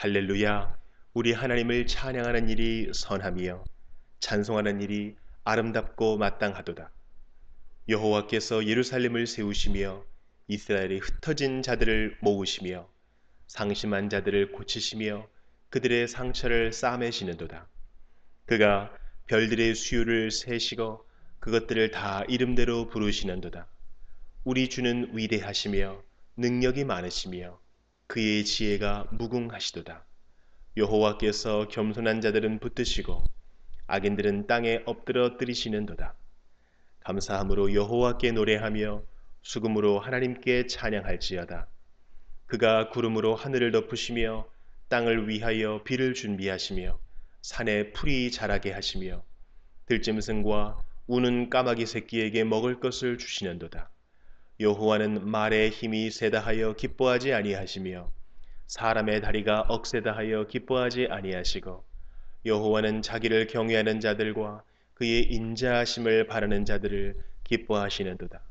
할렐루야. 우리 하나님을 찬양하는 일이 선함이요 찬송하는 일이 아름답고 마땅하도다. 여호와께서 예루살렘을 세우시며 이스라엘의 흩어진 자들을 모으시며 상심한 자들을 고치시며 그들의 상처를 싸매시는도다. 그가 별들의 수요를 세시고 그것들을 다 이름대로 부르시는도다. 우리 주는 위대하시며 능력이 많으시며 그의 지혜가 무궁하시도다. 여호와께서 겸손한 자들은 붙드시고 악인들은 땅에 엎드려 뜨리시는도다. 감사함으로 여호와께 노래하며 수금으로 하나님께 찬양할지어다. 그가 구름으로 하늘을 덮으시며 땅을 위하여 비를 준비하시며 산에 풀이 자라게 하시며 들짐승과 우는 까마귀 새끼에게 먹을 것을 주시는도다. 여호와는 말의 힘이 세다 하여 기뻐하지 아니하시며 사람의 다리가 억세다 하여 기뻐하지 아니하시고 여호와는 자기를 경외하는 자들과 그의 인자하심을 바라는 자들을 기뻐하시는도다.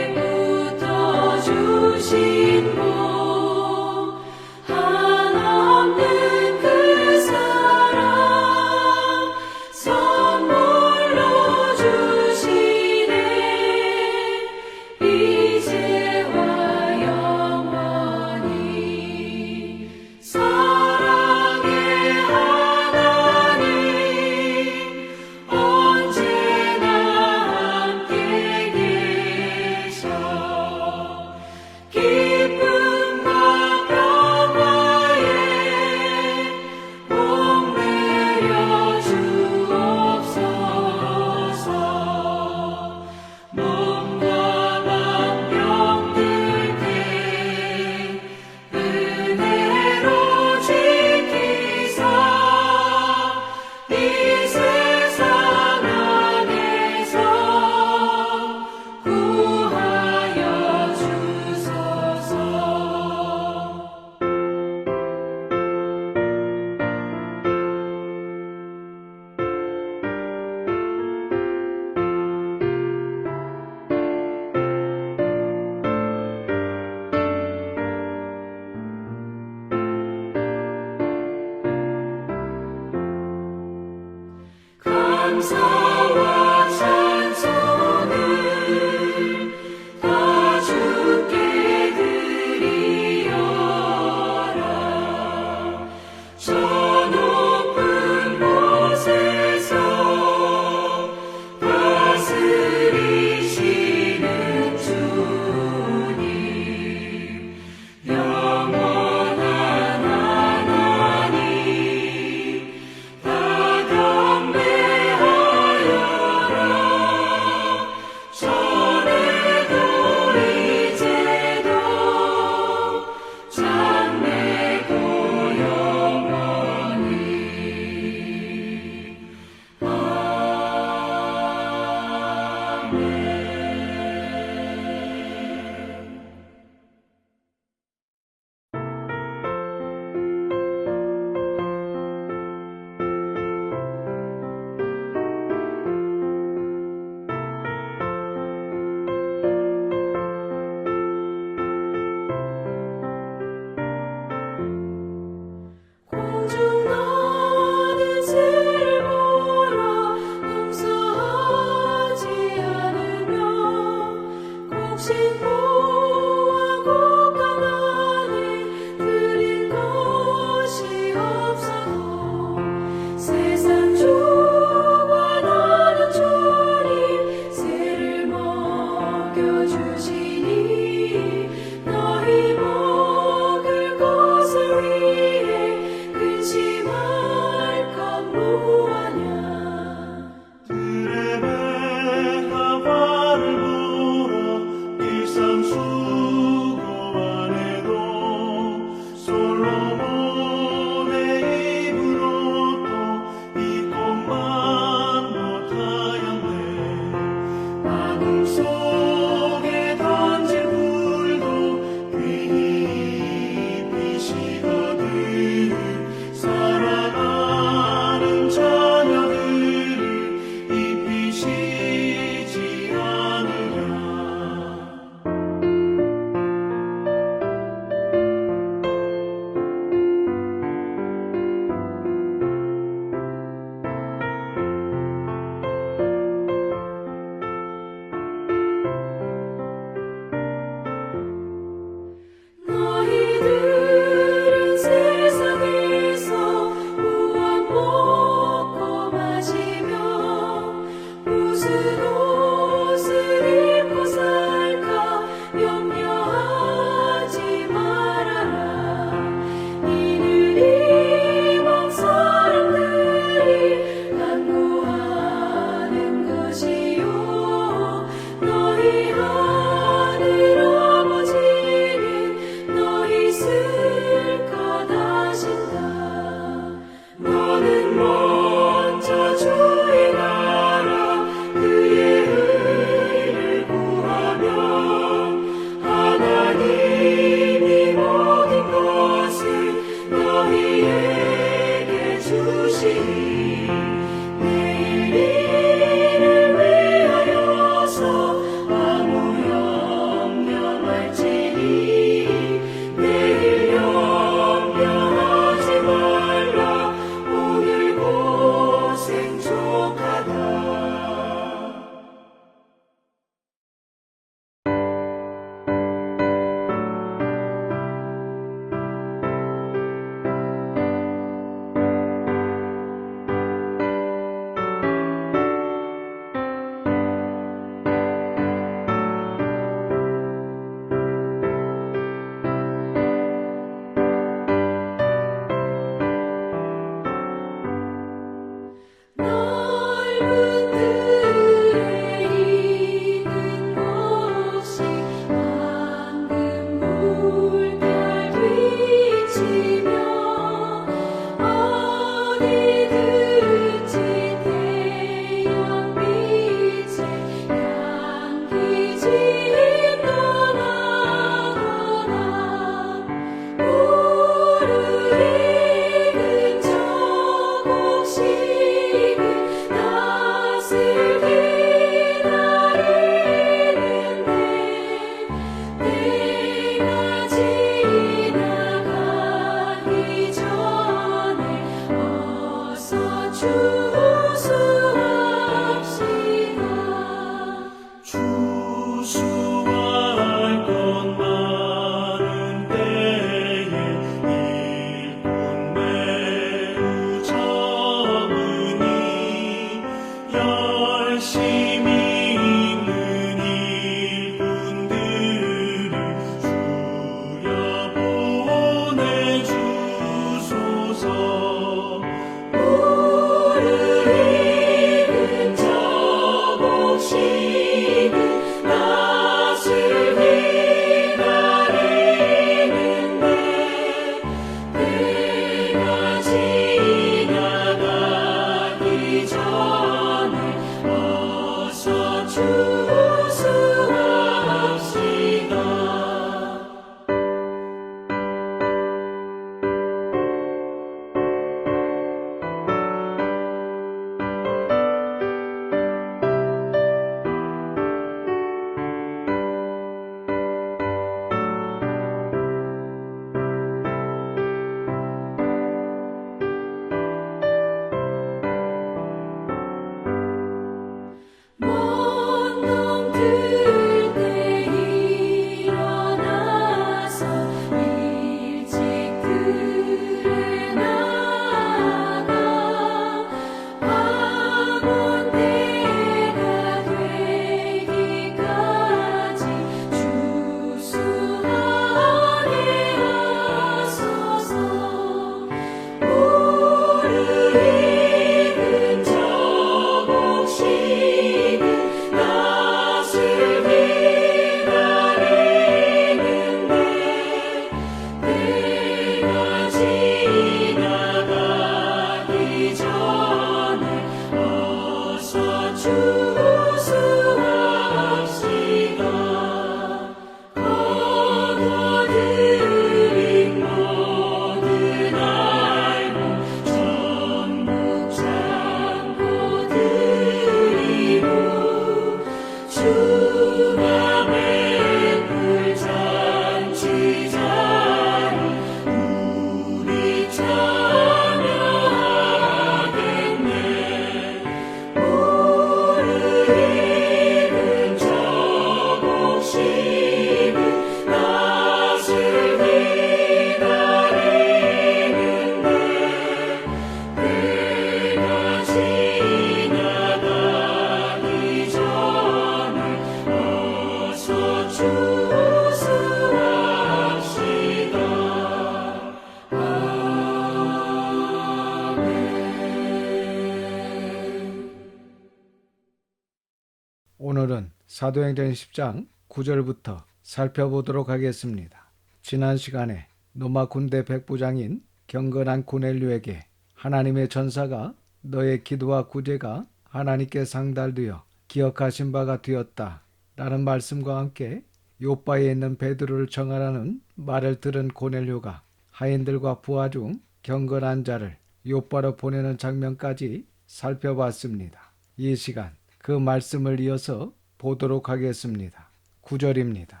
사도행전 10장 9절부터 살펴보도록 하겠습니다. 지난 시간에 로마 군대 백부장인 경건한 고넬료에게 하나님의 전사가 너의 기도와 구제가 하나님께 상달되어 기억하신 바가 되었다 라는 말씀과 함께 요바에 있는 베드로를 청하라는 말을 들은 고넬료가 하인들과 부하 중 경건한 자를 요바로 보내는 장면까지 살펴봤습니다. 이 시간 그 말씀을 이어서 보도록 하겠습니다. 9절입니다.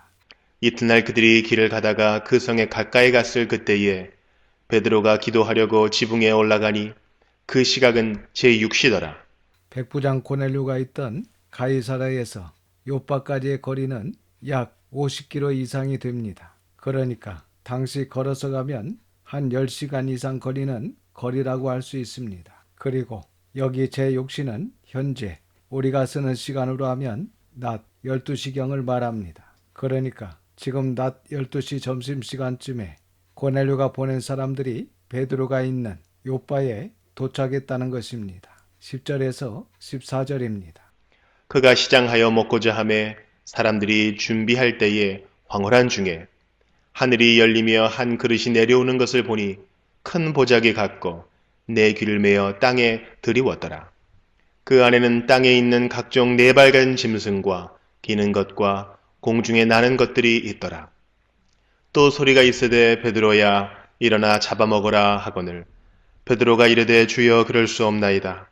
이튿날 그들이 길을 가다가 그 성에 가까이 갔을 그때에 베드로가 기도하려고 지붕에 올라가니 그 시각은 제6시더라. 백부장 고넬료가 있던 가이사라에서 요바까지의 거리는 약 50km 이상이 됩니다. 그러니까 당시 걸어서 가면 한 10시간 이상 거리는 거리라고 할 수 있습니다. 그리고 여기 제6시는 현재 우리가 쓰는 시간으로 하면 낮 12시경을 말합니다. 그러니까 지금 낮 12시 점심시간쯤에 고넬료가 보낸 사람들이 베드로가 있는 요바에 도착했다는 것입니다. 10절에서 14절입니다. 그가 시장하여 먹고자 하매 사람들이 준비할 때에 황홀한 중에 하늘이 열리며 한 그릇이 내려오는 것을 보니 큰 보자기 같고 내 귀를 메어 땅에 들이웠더라. 그 안에는 땅에 있는 각종 네발간 짐승과 기는 것과 공중에 나는 것들이 있더라. 또 소리가 있으되 베드로야 일어나 잡아먹으라 하거늘 베드로가 이르되 주여 그럴 수 없나이다.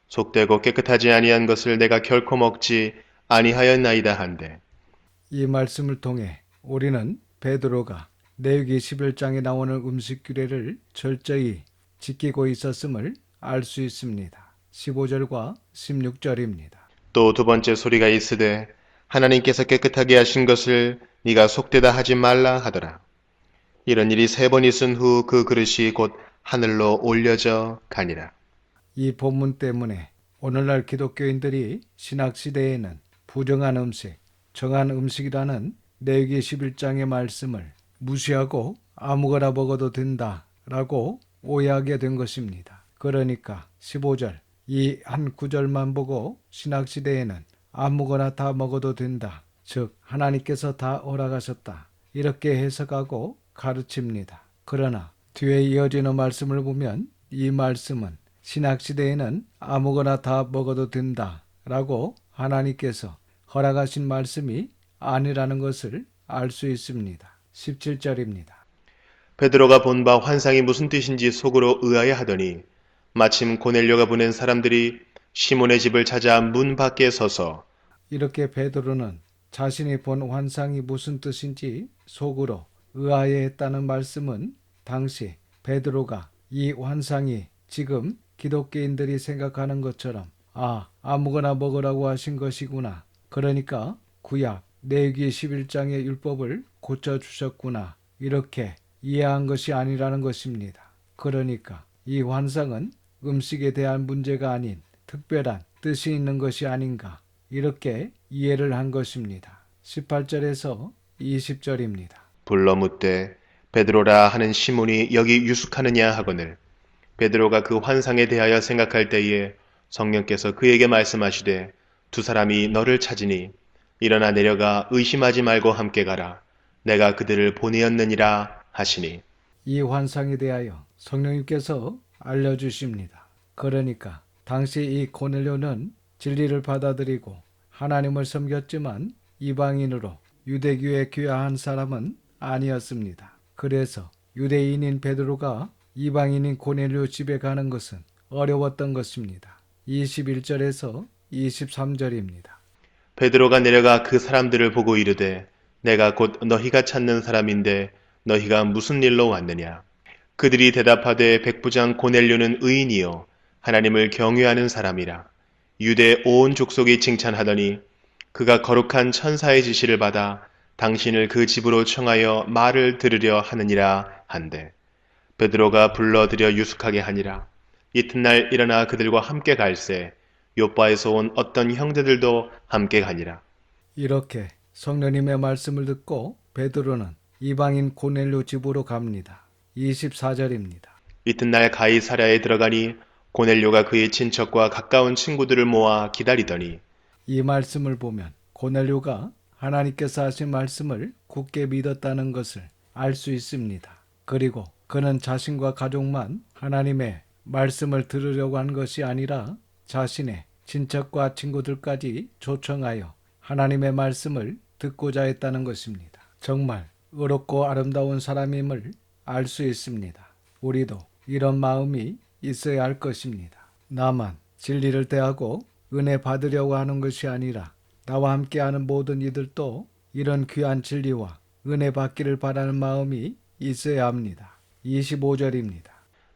속되고 깨끗하지 아니한 것을 내가 결코 먹지 아니하였나이다 한데. 이 말씀을 통해 우리는 베드로가 레위기 11장에 나오는 음식 규례를 철저히 지키고 있었음을 알 수 있습니다. 15절과 16절입니다. 또 두 번째 소리가 있으되 하나님께서 깨끗하게 하신 것을 네가 속되다 하지 말라 하더라. 이런 일이 3번 있은 후 그 그릇이 곧 하늘로 올려져 가니라. 이 본문 때문에 오늘날 기독교인들이 신학시대에는 부정한 음식, 정한 음식이라는 레위기 11장의 말씀을 무시하고 아무거나 먹어도 된다라고 오해하게 된 것입니다. 그러니까 15절 이 한 구절만 보고 신학시대에는 아무거나 다 먹어도 된다. 즉 하나님께서 다 허락하셨다. 이렇게 해석하고 가르칩니다. 그러나 뒤에 이어지는 말씀을 보면 이 말씀은 신학시대에는 아무거나 다 먹어도 된다 라고 하나님께서 허락하신 말씀이 아니라는 것을 알 수 있습니다. 17절입니다. 베드로가 본 바 환상이 무슨 뜻인지 속으로 의아해 하더니 마침 고넬료가 보낸 사람들이 시몬의 집을 찾아 문 밖에 서서 이렇게 베드로는 자신이 본 환상이 무슨 뜻인지 속으로 의아해했다는 말씀은 당시 베드로가 이 환상이 지금 기독교인들이 생각하는 것처럼 아무거나 먹으라고 하신 것이구나. 그러니까 구약 레위기 11장의 율법을 고쳐주셨구나. 이렇게 이해한 것이 아니라는 것입니다. 그러니까 이 환상은 음식에 대한 문제가 아닌 특별한 뜻이 있는 것이 아닌가. 이렇게 이해를 한 것입니다. 18절에서 20절입니다. 불러 묻되 베드로라 하는 시몬이 여기 유숙하느냐 하거늘 베드로가 그 환상에 대하여 생각할 때에 성령께서 그에게 말씀하시되 두 사람이 너를 찾으니 일어나 내려가 의심하지 말고 함께 가라. 내가 그들을 보내었느니라 하시니. 이 환상에 대하여 성령님께서 알려주십니다. 그러니까 당시 이 고넬료는 진리를 받아들이고 하나님을 섬겼지만 이방인으로 유대교에 귀화한 사람은 아니었습니다. 그래서 유대인인 베드로가 이방인인 고넬료 집에 가는 것은 어려웠던 것입니다. 21절에서 23절입니다. 베드로가 내려가 그 사람들을 보고 이르되 내가 곧 너희가 찾는 사람인데 너희가 무슨 일로 왔느냐. 그들이 대답하되 백부장 고넬료는 의인이요 하나님을 경외하는 사람이라. 유대 온 족속이 칭찬하더니 그가 거룩한 천사의 지시를 받아 당신을 그 집으로 청하여 말을 들으려 하느니라 한데 베드로가 불러들여 유숙하게 하니라. 이튿날 일어나 그들과 함께 갈새 요바에서 온 어떤 형제들도 함께 가니라. 이렇게 성령님의 말씀을 듣고 베드로는 이방인 고넬료 집으로 갑니다. 24절입니다. 이튿날 가이사랴에 들어가니 고넬료가 그의 친척과 가까운 친구들을 모아 기다리더니 이 말씀을 보면 고넬료가 하나님께서 하신 말씀을 굳게 믿었다는 것을 알 수 있습니다. 그리고 그는 자신과 가족만 하나님의 말씀을 들으려고 한 것이 아니라 자신의 친척과 친구들까지 초청하여 하나님의 말씀을 듣고자 했다는 것입니다. 정말 의롭고 아름다운 사람임을 알 수 있습니다. 우리도 이런 마음이 있어야 할 것입니다. 나만 진리를 대하고 은혜 받으려고 하는 것이 아니라 나와 함께하는 모든 이들도 이런 귀한 진리와 은혜 받기를 바라는 마음이 있어야 합니다. 25절입니다.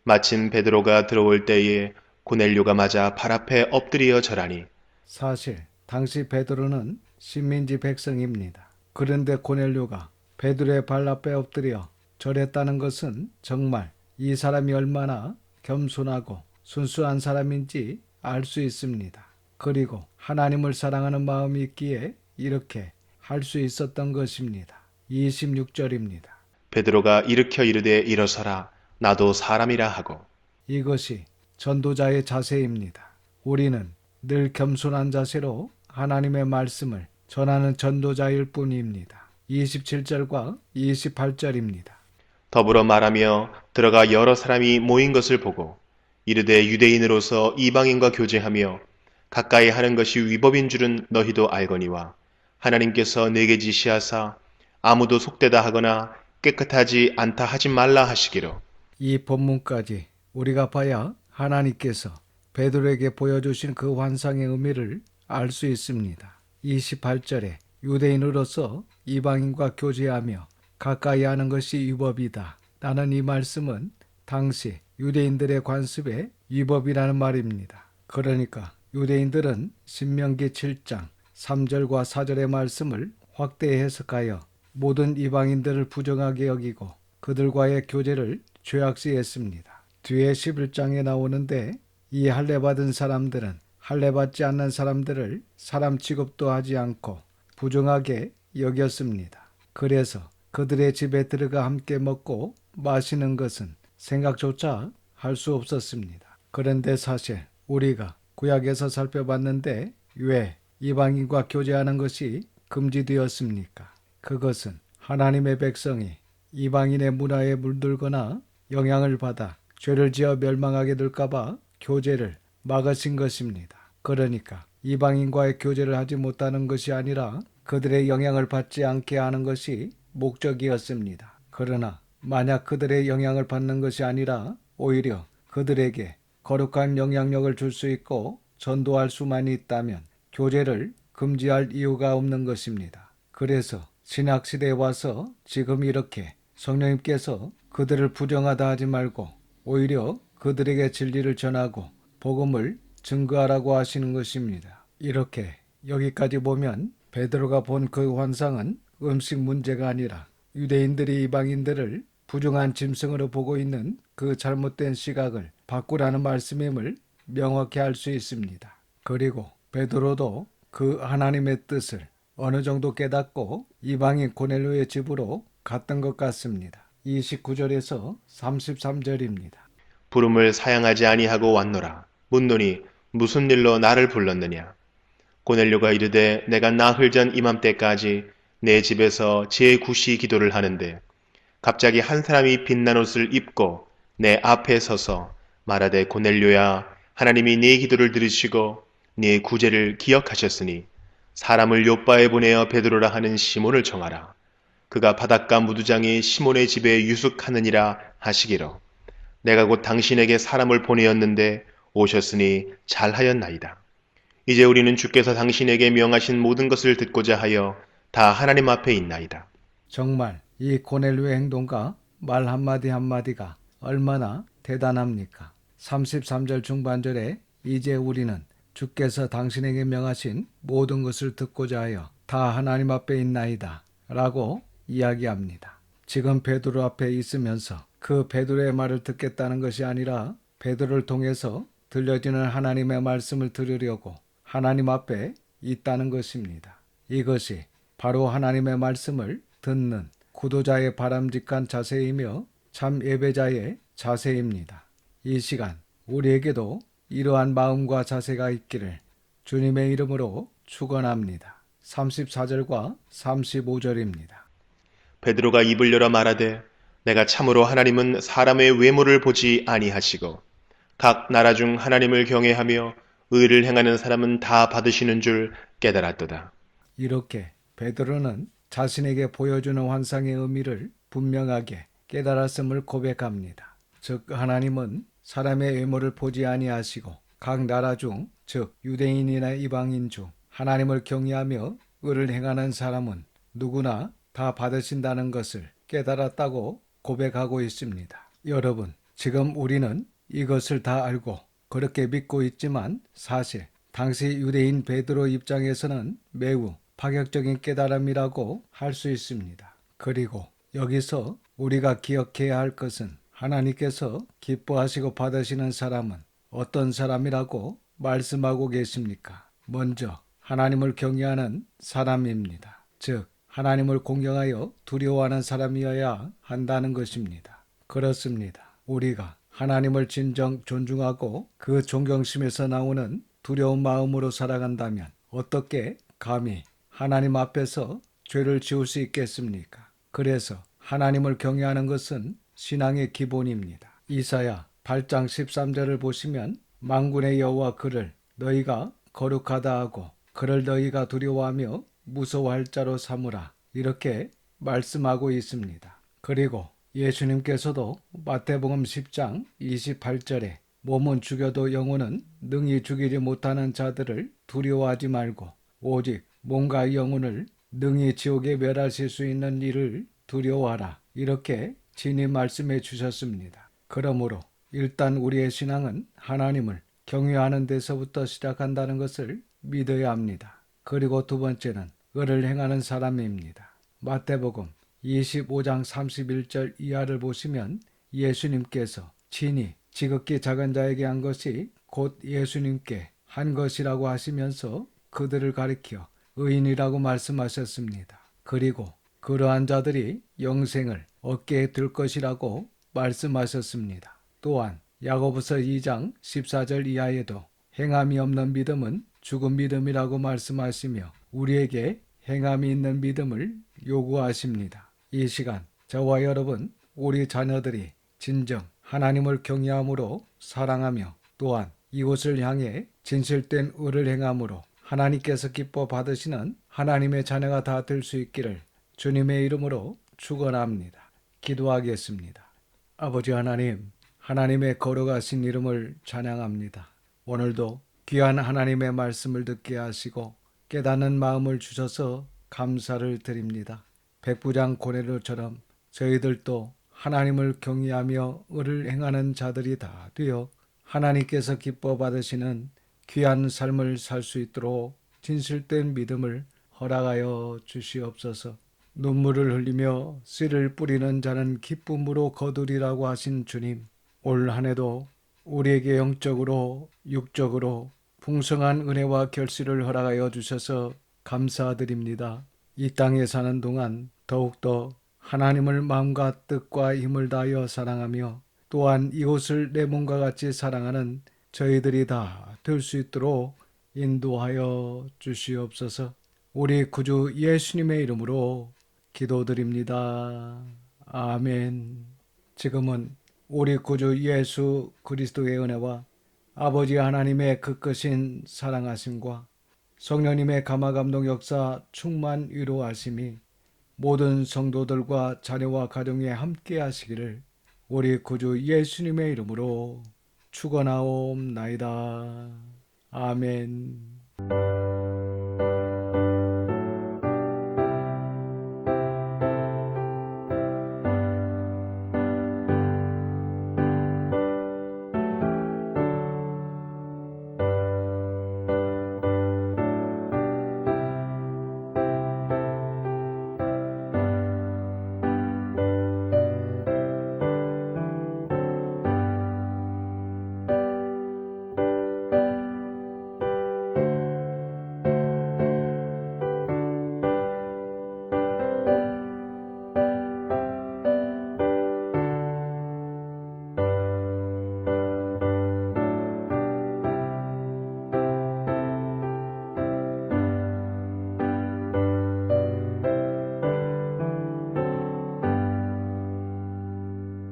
마침 베드로가 들어올 때에 고넬료가 맞아 발 앞에 엎드려 절하니 사실 당시 베드로는 식민지 백성입니다. 그런데 고넬료가 베드로의 발 앞에 엎드려 절했다는 것은 정말 이 사람이 얼마나 겸손하고 순수한 사람인지 알 수 있습니다. 그리고 하나님을 사랑하는 마음이 있기에 이렇게 할 수 있었던 것입니다. 26절입니다. 베드로가 일으켜 이르되 일어서라 나도 사람이라 하고 이것이 전도자의 자세입니다. 우리는 늘 겸손한 자세로 하나님의 말씀을 전하는 전도자일 뿐입니다. 27절과 28절입니다. 더불어 말하며 들어가 여러 사람이 모인 것을 보고 이르되 유대인으로서 이방인과 교제하며 가까이 하는 것이 위법인 줄은 너희도 알거니와 하나님께서 내게 지시하사 아무도 속되다 하거나 깨끗하지 않다 하지 말라 하시기로 이 본문까지 우리가 봐야 하나님께서 베드로에게 보여주신 그 환상의 의미를 알 수 있습니다. 28절에 유대인으로서 이방인과 교제하며 가까이 하는 것이 위법이다. 라는 이 말씀은 당시 유대인들의 관습의 위법이라는 말입니다. 그러니까 유대인들은 신명기 7장 3절과 4절의 말씀을 확대 해석하여 모든 이방인들을 부정하게 여기고 그들과의 교제를 죄악시했습니다. 뒤에 11장에 나오는데 이 할례받은 사람들은 할례받지 않는 사람들을 사람 취급도 하지 않고 부정하게 여겼습니다. 그래서 그들의 집에 들어가 함께 먹고 마시는 것은 생각조차 할 수 없었습니다. 그런데 사실 우리가 구약에서 살펴봤는데 왜 이방인과 교제하는 것이 금지되었습니까? 그것은 하나님의 백성이 이방인의 문화에 물들거나 영향을 받아 죄를 지어 멸망하게 될까봐 교제를 막으신 것입니다. 그러니까 이방인과의 교제를 하지 못하는 것이 아니라 그들의 영향을 받지 않게 하는 것이 목적이었습니다. 그러나 만약 그들의 영향을 받는 것이 아니라 오히려 그들에게 거룩한 영향력을 줄 수 있고 전도할 수만 있다면 교제를 금지할 이유가 없는 것입니다. 그래서 신약시대에 와서 지금 이렇게 성령님께서 그들을 부정하다 하지 말고 오히려 그들에게 진리를 전하고 복음을 증거하라고 하시는 것입니다. 이렇게 여기까지 보면 베드로가 본 그 환상은 음식 문제가 아니라 유대인들이 이방인들을 부정한 짐승으로 보고 있는 그 잘못된 시각을 바꾸라는 말씀임을 명확히 알 수 있습니다. 그리고 베드로도 그 하나님의 뜻을 어느 정도 깨닫고 이방인 고넬료의 집으로 갔던 것 같습니다. 29절에서 33절입니다. 부름을 사양하지 아니하고 왔노라 묻노니 무슨 일로 나를 불렀느냐 고넬료가 이르되 내가 나흘 전 이맘때까지 내 집에서 제9시 기도를 하는데 갑자기 한 사람이 빛난 옷을 입고 내 앞에 서서 말하되 고넬료야 하나님이 네 기도를 들으시고 네 구제를 기억하셨으니 사람을 요바에 보내어 베드로라 하는 시몬을 정하라. 그가 바닷가 무두장의 시몬의 집에 유숙하느니라 하시기로 내가 곧 당신에게 사람을 보내었는데 오셨으니 잘하였나이다. 이제 우리는 주께서 당신에게 명하신 모든 것을 듣고자 하여 다 하나님 앞에 있나이다. 정말 이 고넬료의 행동과 말 한마디 한마디가 얼마나 대단합니까? 33절 중반절에 이제 우리는 주께서 당신에게 명하신 모든 것을 듣고자 하여 다 하나님 앞에 있나이다 라고 이야기합니다. 지금 베드로 앞에 있으면서 그 베드로의 말을 듣겠다는 것이 아니라 베드로를 통해서 들려지는 하나님의 말씀을 들으려고 하나님 앞에 있다는 것입니다. 이것이 바로 하나님의 말씀을 듣는 구도자의 바람직한 자세이며 참 예배자의 자세입니다. 이 시간 우리에게도 이러한 마음과 자세가 있기를 주님의 이름으로 축원합니다. 34절과 35절입니다. 베드로가 입을 열어 말하되 내가 참으로 하나님은 사람의 외모를 보지 아니하시고 각 나라 중 하나님을 경외하며 의를 행하는 사람은 다 받으시는 줄 깨달았도다. 이렇게 베드로는 자신에게 보여주는 환상의 의미를 분명하게 깨달았음을 고백합니다. 즉 하나님은 사람의 외모를 보지 아니하시고 각 나라 중, 즉 유대인이나 이방인 중 하나님을 경외하며 의를 행하는 사람은 누구나 다 받으신다는 것을 깨달았다고 고백하고 있습니다. 여러분, 지금 우리는 이것을 다 알고 그렇게 믿고 있지만 사실 당시 유대인 베드로 입장에서는 매우 파격적인 깨달음이라고 할 수 있습니다. 그리고 여기서 우리가 기억해야 할 것은 하나님께서 기뻐하시고 받으시는 사람은 어떤 사람이라고 말씀하고 계십니까? 먼저 하나님을 경외하는 사람입니다. 즉 하나님을 공경하여 두려워하는 사람이어야 한다는 것입니다. 그렇습니다. 우리가 하나님을 진정 존중하고 그 존경심에서 나오는 두려운 마음으로 살아간다면 어떻게 감히 하나님 앞에서 죄를 지을 수 있겠습니까? 그래서 하나님을 경외하는 것은 신앙의 기본입니다. 이사야 8장 13절을 보시면 만군의 여호와 그를 너희가 거룩하다 하고 그를 너희가 두려워하며 무서워할 자로 삼으라 이렇게 말씀하고 있습니다. 그리고 예수님께서도 마태복음 10장 28절에 몸은 죽여도 영혼은 능히 죽이지 못하는 자들을 두려워하지 말고 오직 몸과 영혼을 능히 지옥에 멸하실 수 있는 일을 두려워하라 이렇게 친히 말씀해 주셨습니다. 그러므로 일단 우리의 신앙은 하나님을 경외하는 데서부터 시작한다는 것을 믿어야 합니다. 그리고 두 번째는 의를 행하는 사람입니다. 마태복음 25장 31절 이하를 보시면 예수님께서 친히 지극히 작은 자에게 한 것이 곧 예수님께 한 것이라고 하시면서 그들을 가리켜 의인이라고 말씀하셨습니다. 그리고 그러한 자들이 영생을 얻게 될 것이라고 말씀하셨습니다. 또한 야고보서 2장 14절 이하에도 행함이 없는 믿음은 죽은 믿음이라고 말씀하시며 우리에게 행함이 있는 믿음을 요구하십니다. 이 시간 저와 여러분 우리 자녀들이 진정 하나님을 경외함으로 사랑하며 또한 이곳을 향해 진실된 의를 행함으로 하나님께서 기뻐 받으시는 하나님의 자녀가 다 될 수 있기를 주님의 이름으로 축원합니다. 기도하겠습니다. 아버지 하나님, 하나님의 거룩하신 이름을 찬양합니다. 오늘도 귀한 하나님의 말씀을 듣게 하시고 깨닫는 마음을 주셔서 감사를 드립니다. 백부장 고넬료처럼 저희들도 하나님을 경외하며 의를 행하는 자들이 다 되어 하나님께서 기뻐 받으시는 귀한 삶을 살 수 있도록 진실된 믿음을 허락하여 주시옵소서. 눈물을 흘리며 씨를 뿌리는 자는 기쁨으로 거두리라고 하신 주님, 올 한 해도 우리에게 영적으로 육적으로 풍성한 은혜와 결실을 허락하여 주셔서 감사드립니다. 이 땅에 사는 동안 더욱더 하나님을 마음과 뜻과 힘을 다하여 사랑하며 또한 이곳을 내 몸과 같이 사랑하는 저희들이 다 될 수 있도록 인도하여 주시옵소서. 우리 구주 예수님의 이름으로 기도드립니다. 아멘. 지금은 우리 구주 예수 그리스도의 은혜와 아버지 하나님의 그 크신 사랑하심과 성령님의 감화감동 역사 충만 위로하심이 모든 성도들과 자녀와 가정에 함께 하시기를 우리 구주 예수님의 이름으로 축원하옵나이다. 아멘.